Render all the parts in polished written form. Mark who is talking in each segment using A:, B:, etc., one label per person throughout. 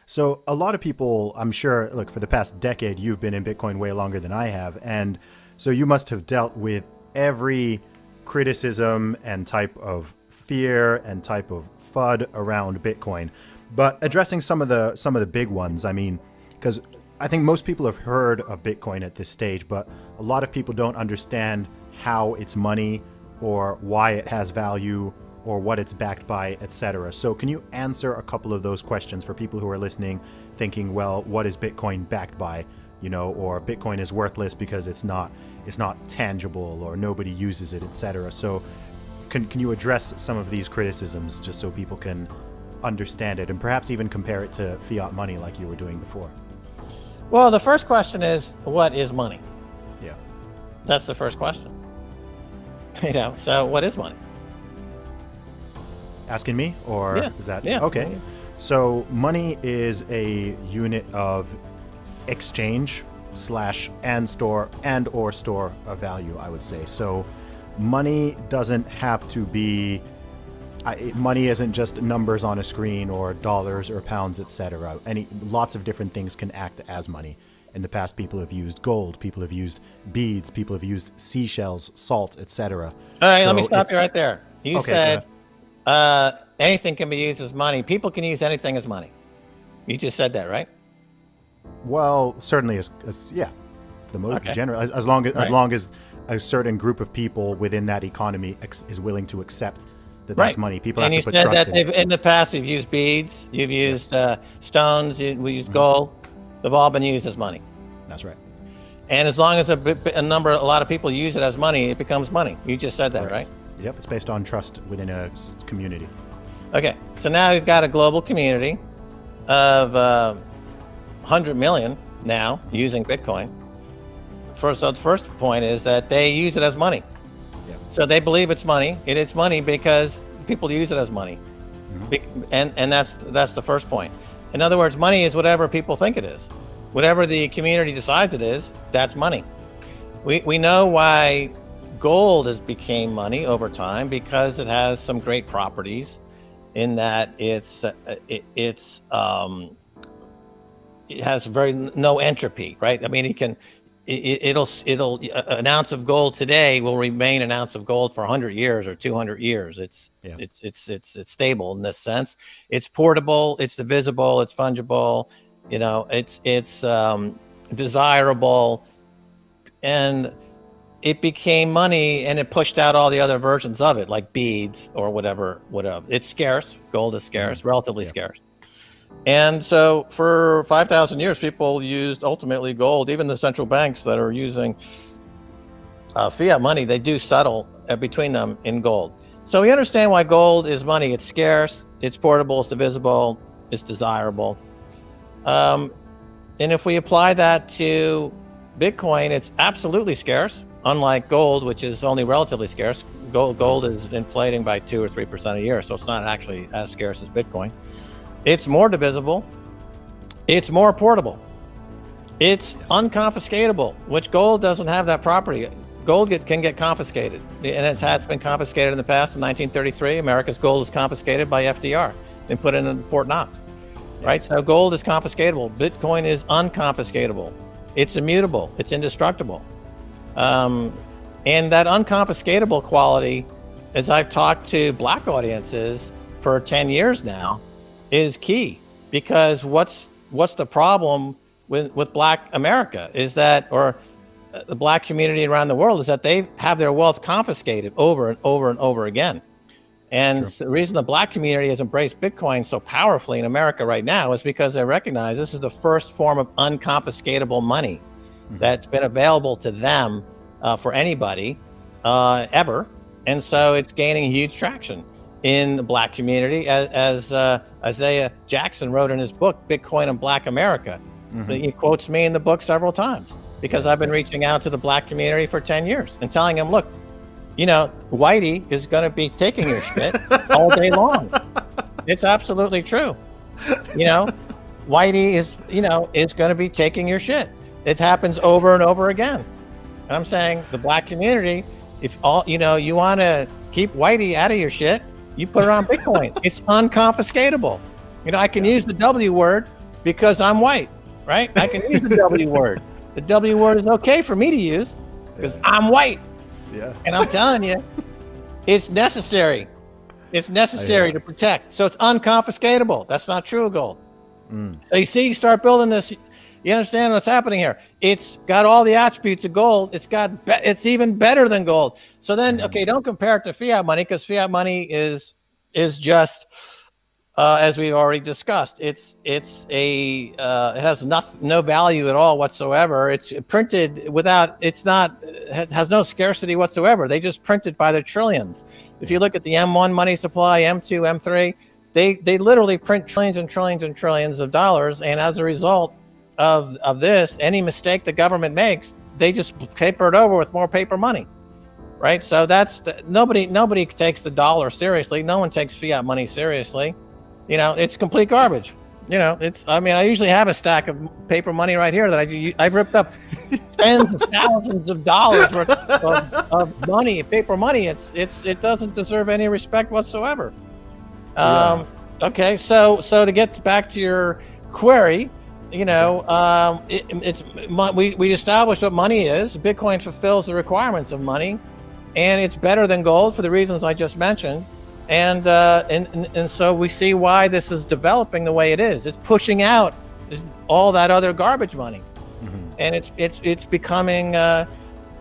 A: So a lot of people, I'm sure, look, for the past decade, you've been in Bitcoin way longer than I have. And so you must have dealt with every criticism and type of fear and type of FUD around Bitcoin. But addressing some of the big ones, I mean, because I think most people have heard of Bitcoin at this stage, but a lot of people don't understand how it's money or why it has value or what it's backed by, etc. So can you answer a couple of those questions for people who are listening, thinking, well, what is Bitcoin backed by? Or Bitcoin is worthless because it's not tangible or nobody uses it, etc. So can you address some of these criticisms just so people can understand it and perhaps even compare it to fiat money like you were doing before?
B: Well, the first question is, what is money?
A: Yeah.
B: That's the first question. So what is money?
A: Asking me, or
B: Yeah.
A: is that
B: Yeah.
A: okay?
B: Yeah.
A: So money is a unit of exchange and or store of value, I would say. So money doesn't have to be money isn't just numbers on a screen or dollars or pounds, etc. Lots of different things can act as money. In the past, people have used gold, people have used beads, people have used seashells, salt, etc.
B: All right,
A: So
B: let me stop you right there. You
A: Okay,
B: said anything can be used as money. People can use anything as money. You just said that, right?
A: well, certainly as yeah, the most
B: Okay.
A: general, as long as
B: Right.
A: a certain group of people within that economy is willing to accept that
B: Right.
A: that's money. People
B: And
A: have
B: you
A: to put
B: said
A: trust
B: that
A: in it.
B: in the past you've used beads, you've used stones, we used gold. They've all been used as money.
A: That's right.
B: And as long as a lot of people use it as money, it becomes money. You just said that,
A: Correct.
B: right?
A: Yep, it's based on trust within a community.
B: Okay. So now we've got a global community of 100 million now using Bitcoin. The first point is that they use it as money.
A: Yeah.
B: So they believe it's money. It is money because people use it as money. And that's the first point. In other words, money is whatever people think it is. Whatever the community decides it is, that's money. We know why gold has became money over time, because it has some great properties in that it has very no entropy, right? I mean, it'll an ounce of gold today will remain an ounce of gold for 100 years or 200 years. It's stable in this sense. It's portable, it's divisible, it's fungible, it's desirable, and it became money, and it pushed out all the other versions of it, like beads or whatever. It's scarce. Gold is scarce, relatively scarce. And so for 5,000 years, people used ultimately gold. Even the central banks that are using fiat money, they do settle between them in gold. So we understand why gold is money. It's scarce, it's portable, it's divisible, it's desirable. And if we apply that to Bitcoin, it's absolutely scarce, unlike gold, which is only relatively scarce. Gold is inflating by 2 or 3% a year, so it's not actually as scarce as Bitcoin. It's more divisible. It's more portable. It's unconfiscatable, which gold doesn't have that property. Gold can get confiscated, and it's been confiscated in the past. In 1933, America's gold was confiscated by FDR and put in Fort Knox. Right? So gold is confiscatable. Bitcoin is unconfiscatable. It's immutable. It's indestructible. And that unconfiscatable quality, as I've talked to Black audiences for 10 years now, is key. Because what's the problem with Black America is that, or the Black community around the world, is that they have their wealth confiscated over and over and over again. And the reason the Black community has embraced Bitcoin so powerfully in America right now is because they recognize this is the first form of unconfiscatable money that's been available to them for anybody ever. And so it's gaining huge traction in the Black community, as Isaiah Jackson wrote in his book, Bitcoin and Black America. He quotes me in the book several times because I've been reaching out to the Black community for 10 years and telling them, look, Whitey is going to be taking your shit all day long. It's absolutely true. Whitey is going to be taking your shit. It happens over and over again. And I'm saying the Black community, if you want to keep Whitey out of your shit, you put it on Bitcoin. It's unconfiscatable. I can use the W word, because I'm white, right? I can use the W word. The W word is okay for me to use because I'm white.
A: Yeah.
B: And I'm telling you, it's necessary. It's necessary to protect. So it's unconfiscatable. That's not true of gold. So you see, you start building this. You understand what's happening here? It's got all the attributes of gold. It's even better than gold. So then, okay, don't compare it to fiat money, because fiat money is just, as we've already discussed, it has no value at all whatsoever. It's printed it has no scarcity whatsoever. They just print it by the trillions. If you look at the M1 money supply, M2, M3, they literally print trillions and trillions and trillions of dollars. And as a result of this, any mistake the government makes, they just paper it over with more paper money, right? So nobody takes the dollar seriously. No one takes fiat money seriously. It's complete garbage. I usually have a stack of paper money right here that I've ripped up tens of thousands of dollars worth of money, paper money. It doesn't deserve any respect whatsoever. Okay, so to get back to your query, we established what money is. Bitcoin fulfills the requirements of money, and it's better than gold for the reasons I just mentioned. And so we see why this is developing the way it is. It's pushing out all that other garbage money, and it's becoming the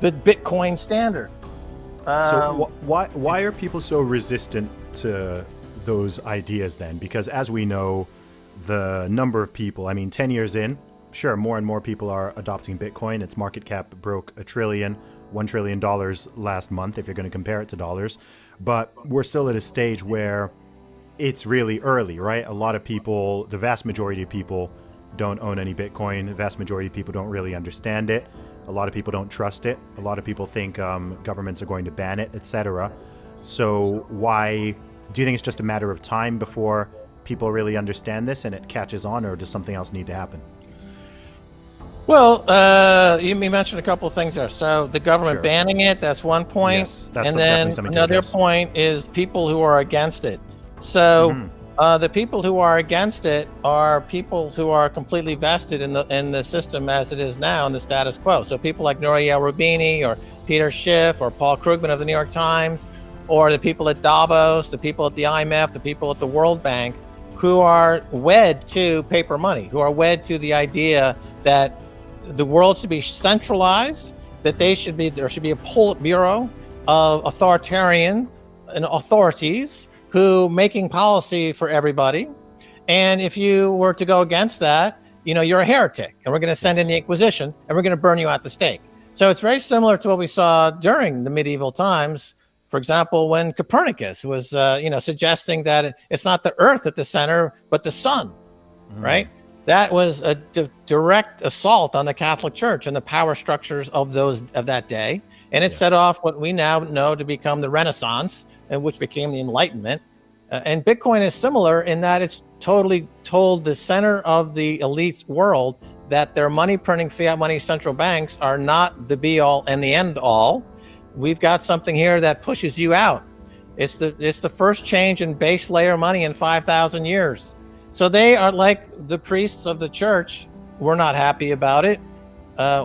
B: Bitcoin standard.
A: So why are people so resistant to those ideas then? Because as we know, the number of people, 10 years in, sure, more and more people are adopting Bitcoin. Its market cap broke $1 trillion last month, if you're going to compare it to dollars. But we're still at a stage where it's really early, right? A lot of people, the vast majority of people don't own any Bitcoin. The vast majority of people don't really understand it. A lot of people don't trust it. A lot of people think governments are going to ban it, etc. So why do you think it's just a matter of time before people really understand this and it catches on, or does something else need to happen?
B: Well, you mentioned a couple of things there. So the government banning it, that's one point.
A: Yes, that's
B: and then another point is people who are against it. So the people who are against it are people who are completely vested in the system as it is now, in the status quo. So people like Nouriel Roubini or Peter Schiff or Paul Krugman of the New York Times, or the people at Davos, the people at the IMF, the people at the World Bank, who are wed to paper money, who are wed to the idea that the world should be centralized, that there should be a Politburo of authoritarian and authorities who making policy for everybody. And if you were to go against that, you're a heretic, and we're going to send in the Inquisition, and we're going to burn you at the stake. So it's very similar to what we saw during the medieval times. For example, when Copernicus was, suggesting that it's not the Earth at the center, but the sun, right? That was a direct assault on the Catholic Church and the power structures of that day, and it set off what we now know to become the Renaissance, and which became the Enlightenment. And Bitcoin is similar in that it's totally told the center of the elite world that their money printing fiat money central banks are not the be all and the end all. We've got something here that pushes you out. It's the first change in base layer money in 5,000 years. So they are like the priests of the church were not happy about it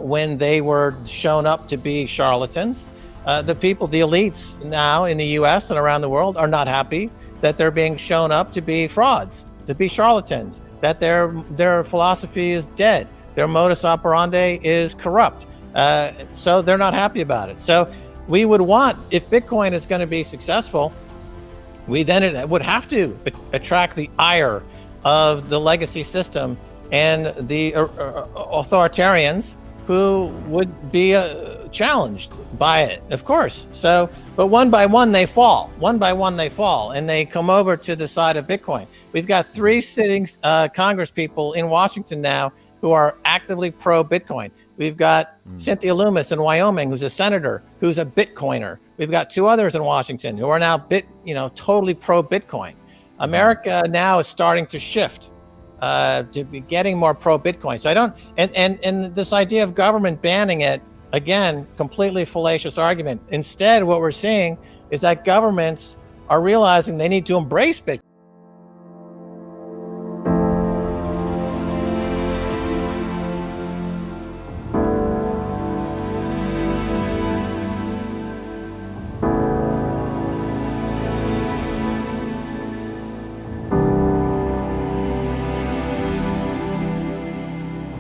B: when they were shown up to be charlatans. The elites now in the US and around the world are not happy that they're being shown up to be frauds, to be charlatans, that their philosophy is dead, their modus operandi is corrupt. So they're not happy about it. So we would want, if Bitcoin is going to be successful, it would have to attract the ire of the legacy system and the authoritarians who would be challenged by it, of course. So, but one by one they fall, and they come over to the side of Bitcoin. We've got 3 sitting Congress people in Washington now who are actively pro-Bitcoin. We've got Cynthia Lummis in Wyoming, who's a senator, who's a Bitcoiner. We've got 2 others in Washington who are now totally pro-Bitcoin. America now is starting to shift to be getting more pro-Bitcoin. So and this idea of government banning it, again, completely fallacious argument. Instead, what we're seeing is that governments are realizing they need to embrace Bitcoin.